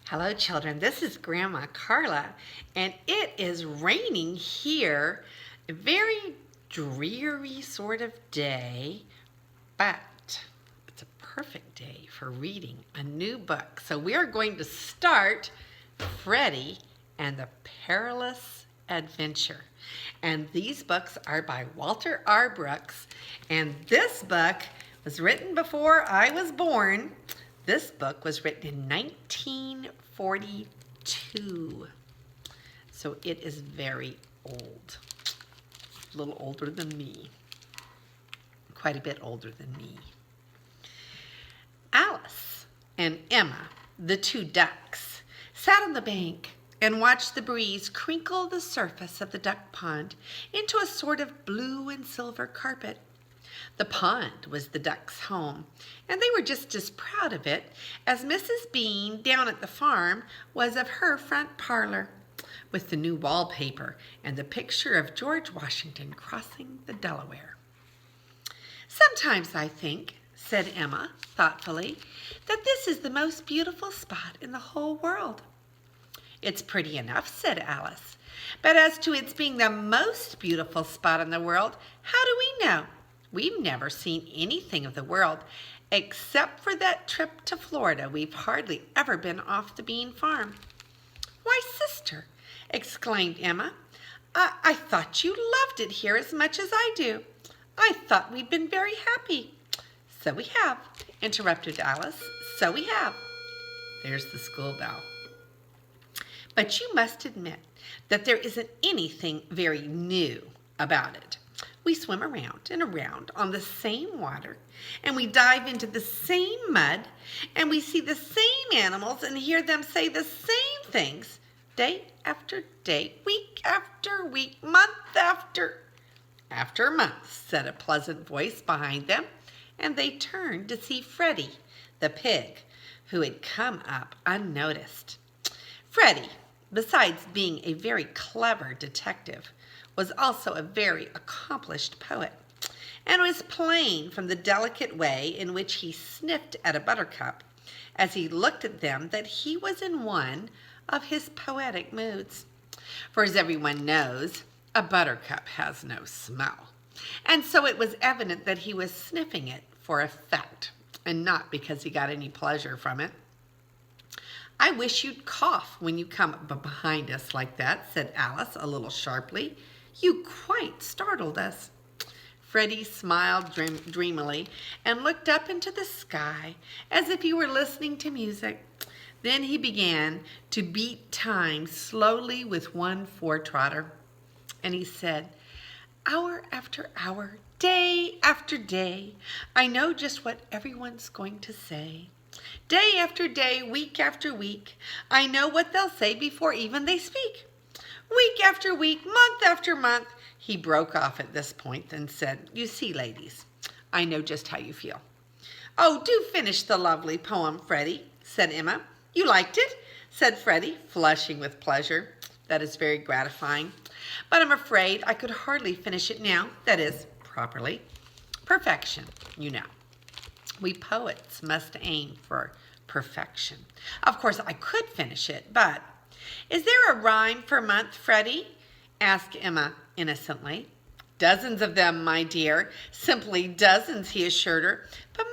Hello, children. This is Grandma Carla, and it is raining here. A very dreary sort of day, but it's a perfect day for reading a new book. So we are going to start Freddy and the Perilous Adventure. And these books are by Walter R. Brooks, and this book was written before I was born. This book was written in 1942, so it is very old, a little older than me, quite a bit older than me. Alice and Emma, the two ducks, sat on the bank and watched the breeze crinkle the surface of the duck pond into a sort of blue and silver carpet. The pond was the ducks' home, and they were just as proud of it as Mrs. Bean down at the farm was of her front parlor, with the new wallpaper and the picture of George Washington crossing the Delaware. "Sometimes I think," said Emma thoughtfully, "that this is the most beautiful spot in the whole world." "It's pretty enough," said Alice, "but as to its being the most beautiful spot in the world, how do we know? We've never seen anything of the world. Except for that trip to Florida, we've hardly ever been off the Bean farm." "Why, sister," exclaimed Emma, I thought you loved it here as much as I do. I thought we'd been very happy." "So we have," interrupted Alice. "So we have." There's the school bell. "But you must admit that there isn't anything very new about it. We swim around and around on the same water, and we dive into the same mud, and we see the same animals and hear them say the same things, day after day, week after week, month after month," said a pleasant voice behind them, and they turned to see Freddy, the pig, who had come up unnoticed. Freddy, besides being a very clever detective, was also a very accomplished poet, and it was plain from the delicate way in which he sniffed at a buttercup as he looked at them that he was in one of his poetic moods. For as everyone knows, a buttercup has no smell, and so it was evident that he was sniffing it for effect and not because he got any pleasure from it. "I wish you'd cough when you come up behind us like that," said Alice a little sharply. "You quite startled us." Freddy smiled dreamily and looked up into the sky as if he were listening to music. Then he began to beat time slowly with one foretrotter, and he said, "Hour after hour, day after day, I know just what everyone's going to say. Day after day, week after week, I know what they'll say before even they speak. Week after week, month after month." He broke off at this point and said, "You see, ladies, I know just how you feel." "Oh, do finish the lovely poem, Freddy," said Emma. "You liked it?" said Freddy, flushing with pleasure. "That is very gratifying, but I'm afraid I could hardly finish it now, that is, properly. Perfection, you know. We poets must aim for perfection. Of course, I could finish it, but—" "Is there a rhyme for month, Freddy?" asked Emma innocently. "Dozens of them, my dear. Simply dozens," he assured her. "But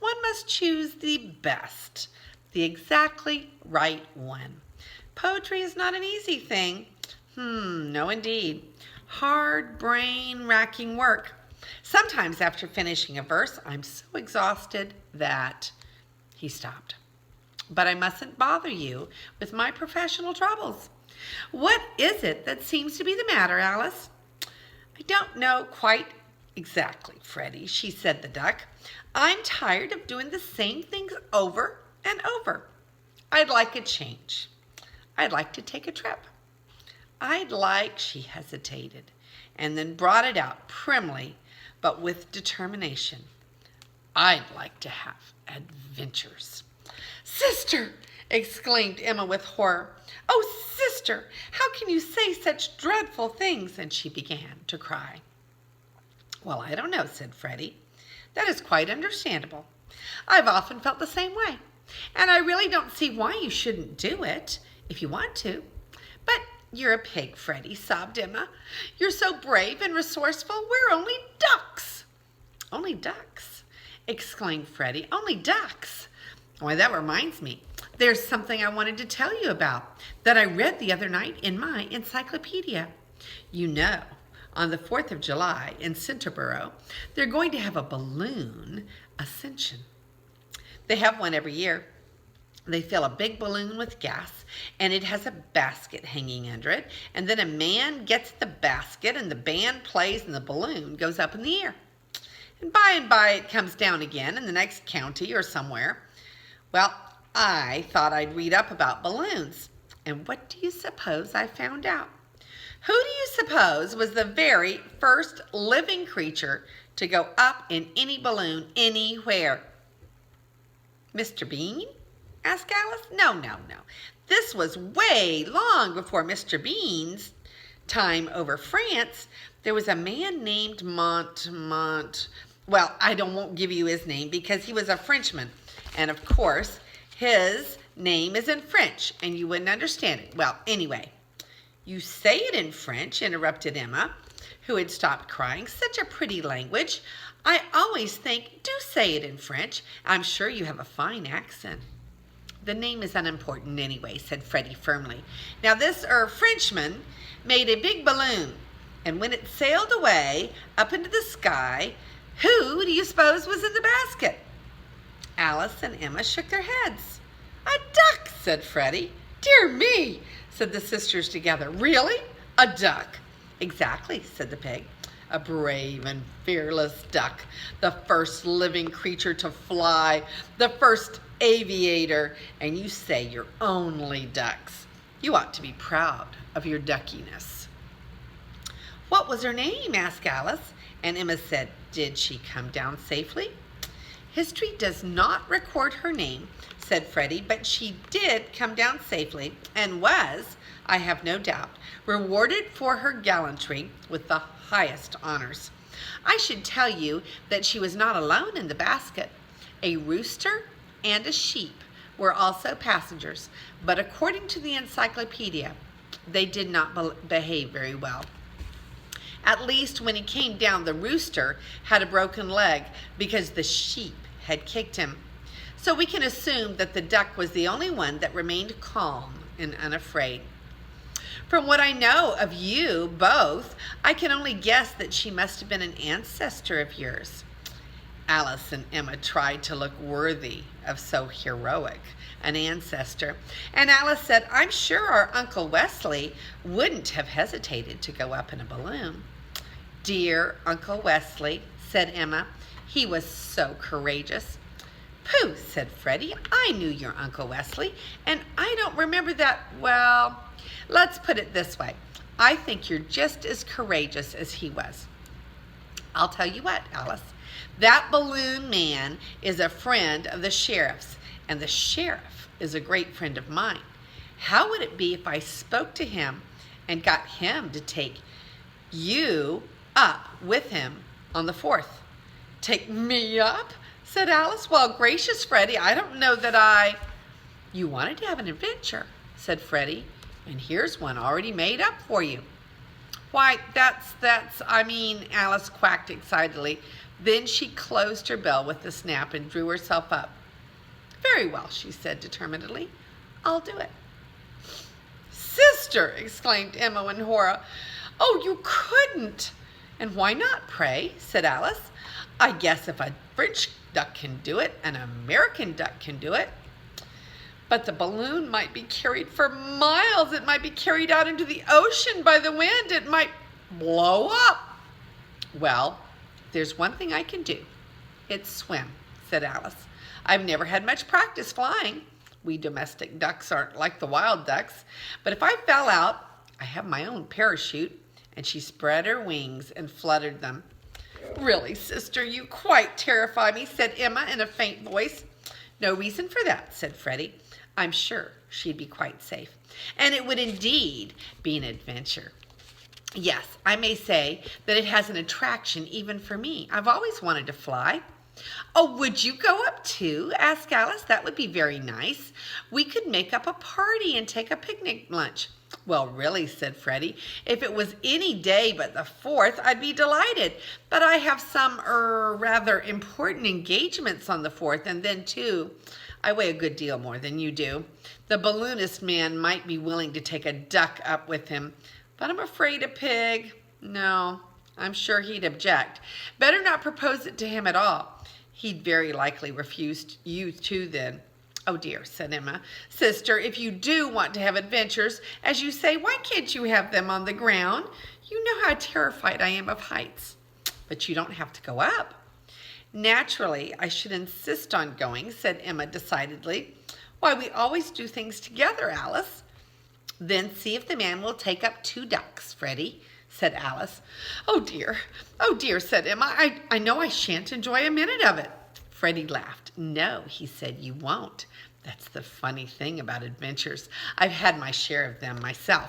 one must choose the best, the exactly right one. Poetry is not an easy thing. No indeed. Hard, brain-racking work. Sometimes after finishing a verse, I'm so exhausted that—" He stopped. "But I mustn't bother you with my professional troubles. What is it that seems to be the matter, Alice?" "I don't know quite exactly, Freddy," she said, the duck. "I'm tired of doing the same things over and over. I'd like a change. I'd like to take a trip. I'd like—" She hesitated and then brought it out primly but with determination. "I'd like to have adventures." "Sister!" exclaimed Emma with horror. "Oh, sister, how can you say such dreadful things?" And she began to cry. "Well, I don't know," said Freddy. "That is quite understandable. I've often felt the same way. And I really don't see why you shouldn't do it if you want to. But you're a pig, Freddy, sobbed Emma. You're so brave and resourceful. We're only ducks. Only ducks, exclaimed Freddy. Only ducks. Why, that reminds me. There's something I wanted to tell you about that I read the other night in my encyclopedia. You know, on the 4th of July in Centerboro, they're going to have a balloon ascension. They have one every year. They fill a big balloon with gas, and it has a basket hanging under it, and then a man gets the basket, and the band plays, and the balloon goes up in the air. And by it comes down again in the next county or somewhere. Well, I thought I'd read up about balloons, and what do you suppose I found out? Who do you suppose was the very first living creature to go up in any balloon anywhere? Mr. Bean? Asked Alice. No. This was way long before Mr. Bean's time over France. There was a man named well, I won't give you his name because he was a Frenchman. And of course, his name is in French and you wouldn't understand it. Well, anyway, you say it in French, interrupted Emma, who had stopped crying. Such a pretty language. I always think, do say it in French. I'm sure you have a fine accent. The name is unimportant anyway, said Freddy firmly. Now this Frenchman made a big balloon, and when it sailed away up into the sky, who do you suppose was in the basket? Alice and Emma shook their heads. A duck, said Freddy. Dear me, said the sisters together. Really? A duck? Exactly, said the pig. A brave and fearless duck, the first living creature to fly, the first aviator, and you say you're only ducks. You ought to be proud of your duckiness. What was her name? Asked Alice, and Emma said, did she come down safely? History does not record her name, said Freddy, but she did come down safely and was, I have no doubt, rewarded for her gallantry with the highest honors. I should tell you that she was not alone in the basket. A rooster and a sheep were also passengers, but according to the encyclopedia, they did not behave very well. At least when he came down, the rooster had a broken leg because the sheep had kicked him. So we can assume that the duck was the only one that remained calm and unafraid. From what I know of you both, I can only guess that she must have been an ancestor of yours. Alice and Emma tried to look worthy of so heroic an ancestor, and Alice said, I'm sure our Uncle Wesley wouldn't have hesitated to go up in a balloon. Dear Uncle Wesley, said Emma, he was so courageous. Pooh, said Freddy, I knew your Uncle Wesley, and I don't remember that, well, let's put it this way. I think you're just as courageous as he was. I'll tell you what, Alice, that balloon man is a friend of the sheriff's, and the sheriff is a great friend of mine. How would it be if I spoke to him and got him to take you up with him on the 4th? Take me up? Said Alice. Well, gracious, Freddy, I don't know that You wanted to have an adventure, said Freddy, and here's one already made up for you. Why, Alice quacked excitedly. Then she closed her bell with a snap and drew herself up. Very well, she said determinedly. I'll do it. Sister, exclaimed Emma in horror. Oh, you couldn't. And why not, pray, said Alice. I guess if a French duck can do it, an American duck can do it. But the balloon might be carried for miles. It might be carried out into the ocean by the wind. It might blow up. Well, there's one thing I can do. It's swim, said Alice. I've never had much practice flying. We domestic ducks aren't like the wild ducks. But if I fell out, I have my own parachute. And she spread her wings and fluttered them. Really, sister, you quite terrify me, said Emma in a faint voice. No reason for that, said Freddy. I'm sure she'd be quite safe. And it would indeed be an adventure. Yes, I may say that it has an attraction even for me. I've always wanted to fly. Oh, would you go up too? Asked Alice. That would be very nice. We could make up a party and take a picnic lunch. Well, really, said Freddie, if it was any day but the 4th, I'd be delighted. But I have some, rather important engagements on the 4th, and then, too, I weigh a good deal more than you do. The balloonist man might be willing to take a duck up with him, but I'm afraid a pig. No, I'm sure he'd object. Better not propose it to him at all. He'd very likely refuse you too then. Oh dear, said Emma. Sister, if you do want to have adventures, as you say, why can't you have them on the ground? You know how terrified I am of heights. But you don't have to go up. Naturally, I should insist on going, said Emma decidedly. Why, we always do things together, Alice. Then see if the man will take up 2 ducks, Freddie, said Alice. Oh dear, said Emma. I know I shan't enjoy a minute of it. Freddie laughed. No, he said, you won't. That's the funny thing about adventures. I've had my share of them myself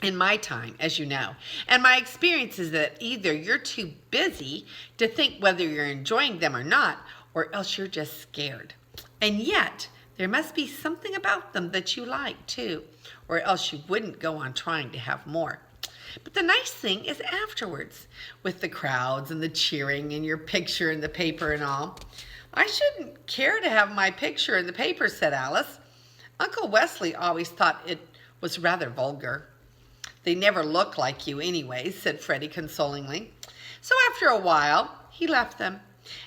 in my time, as you know. And my experience is that either you're too busy to think whether you're enjoying them or not, or else you're just scared. And yet, there must be something about them that you like, too, or else you wouldn't go on trying to have more. But the nice thing is afterwards, with the crowds and the cheering and your picture in the paper and all. I shouldn't care to have my picture in the paper, said Alice. Uncle Wesley always thought it was rather vulgar. They never look like you anyway, said Freddie consolingly. So after a while, he left them.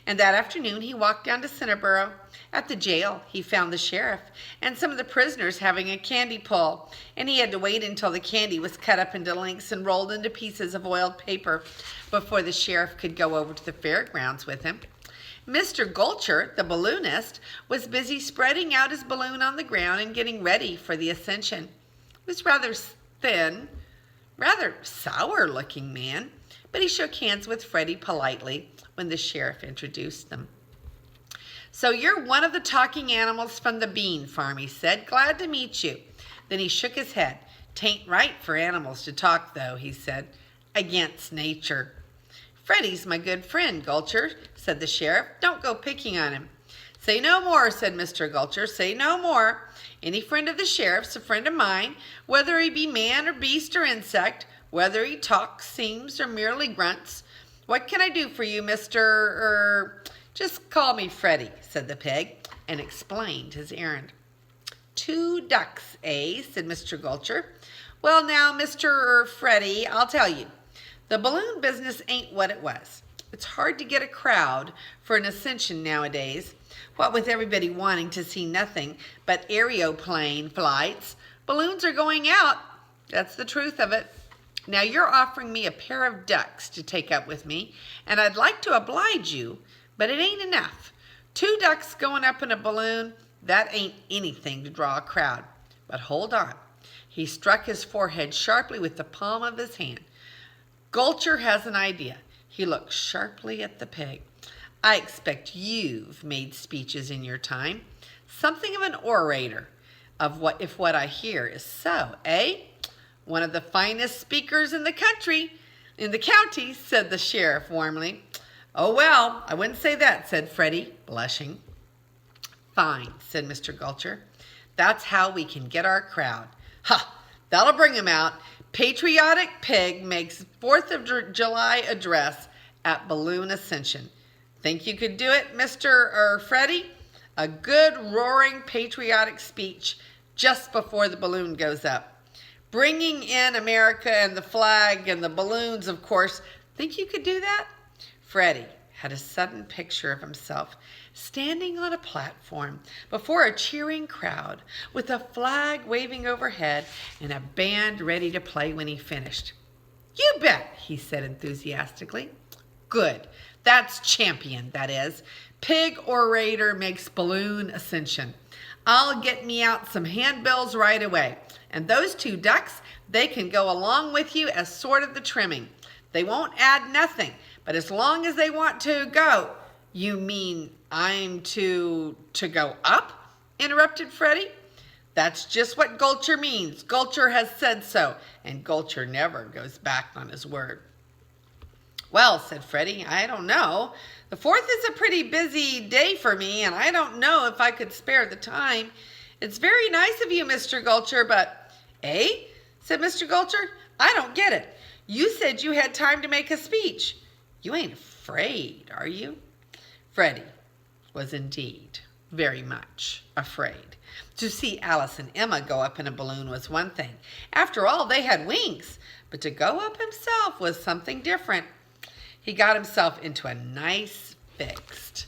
And that afternoon he walked down to Centerboro. At the jail, he found the sheriff and some of the prisoners having a candy pull, and he had to wait until the candy was cut up into links and rolled into pieces of oiled paper before the sheriff could go over to the fairgrounds with him. Mr. Gulcher, the balloonist, was busy spreading out his balloon on the ground and getting ready for the ascension. He was rather thin, rather sour-looking man, but he shook hands with Freddie politely when the sheriff introduced them. So you're one of the talking animals from the bean farm, he said. Glad to meet you. Then he shook his head. Tain't right for animals to talk, though, he said. Against nature. Freddie's my good friend, Gulcher, said the sheriff. Don't go picking on him. Say no more, said Mr. Gulcher. Say no more. Any friend of the sheriff's a friend of mine, whether he be man or beast or insect, whether he talks, sings, or merely grunts. What can I do for you, Mr. Just call me Freddie, said the pig, and explained his errand. 2 ducks, eh, said Mr. Gulcher. Well, now, Mr. Freddie, I'll tell you. The balloon business ain't what it was. It's hard to get a crowd for an ascension nowadays. What with everybody wanting to see nothing but aeroplane flights, balloons are going out. That's the truth of it. Now, you're offering me a pair of ducks to take up with me, and I'd like to oblige you, but it ain't enough. 2 ducks going up in a balloon, that ain't anything to draw a crowd. But hold on. He struck his forehead sharply with the palm of his hand. Gulcher has an idea. He looked sharply at the pig. I expect you've made speeches in your time. Something of an orator, if what I hear is so, eh? One of the finest speakers in the county, said the sheriff warmly. Oh, well, I wouldn't say that, said Freddie, blushing. Fine, said Mr. Gulcher. That's how we can get our crowd. Ha! That'll bring him out. Patriotic pig makes 4th of July address at Balloon Ascension. Think you could do it, Mr. Freddie? A good roaring patriotic speech just before the balloon goes up. Bringing in America and the flag and the balloons, of course. Think you could do that? Freddie had a sudden picture of himself standing on a platform before a cheering crowd with a flag waving overhead and a band ready to play when he finished. You bet, he said enthusiastically. Good. That's champion, that is. Pig orator makes balloon ascension. I'll get me out some handbills right away. And those 2 ducks, they can go along with you as sort of the trimming. They won't add nothing, but as long as they want to go. You mean I'm to go up? Interrupted Freddie. That's just what Gulcher means. Gulcher has said so, and Gulcher never goes back on his word. Well, said Freddy, I don't know. The 4th is a pretty busy day for me, and I don't know if I could spare the time. It's very nice of you, Mr. Gulcher, but... Eh? Said Mr. Gulcher. I don't get it. You said you had time to make a speech. You ain't afraid, are you? Freddy was indeed very much afraid. To see Alice and Emma go up in a balloon was one thing. After all, they had wings. But to go up himself was something different. He got himself into a nice fix.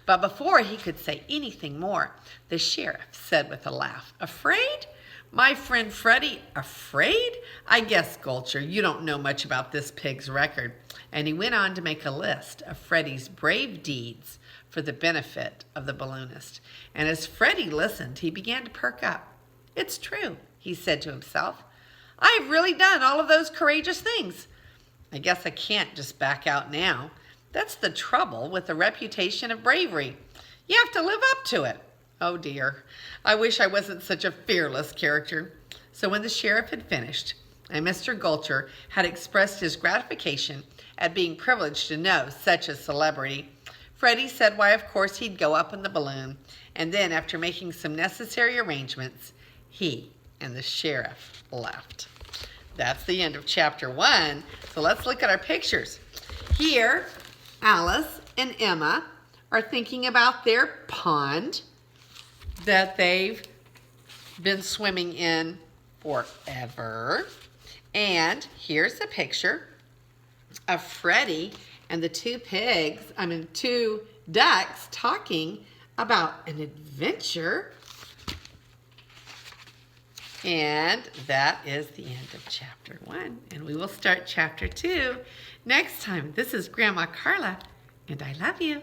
But before he could say anything more, the sheriff said with a laugh, Afraid? My friend Freddy, afraid? I guess, Gulcher, you don't know much about this pig's record. And he went on to make a list of Freddy's brave deeds for the benefit of the balloonist. And as Freddy listened, he began to perk up. It's true, he said to himself. I've really done all of those courageous things. I guess I can't just back out now. That's the trouble with the reputation of bravery. You have to live up to it. Oh dear, I wish I wasn't such a fearless character. So when the sheriff had finished, and Mr. Gulcher had expressed his gratification at being privileged to know such a celebrity, Freddy said why of course he'd go up in the balloon, and then after making some necessary arrangements, he and the sheriff left. That's the end of chapter 1. So let's look at our pictures. Here, Alice and Emma are thinking about their pond that they've been swimming in forever. And here's a picture of Freddy and the two ducks talking about an adventure. And that is the end of chapter 1. And we will start chapter 2 next time. This is Grandma Carla, and I love you.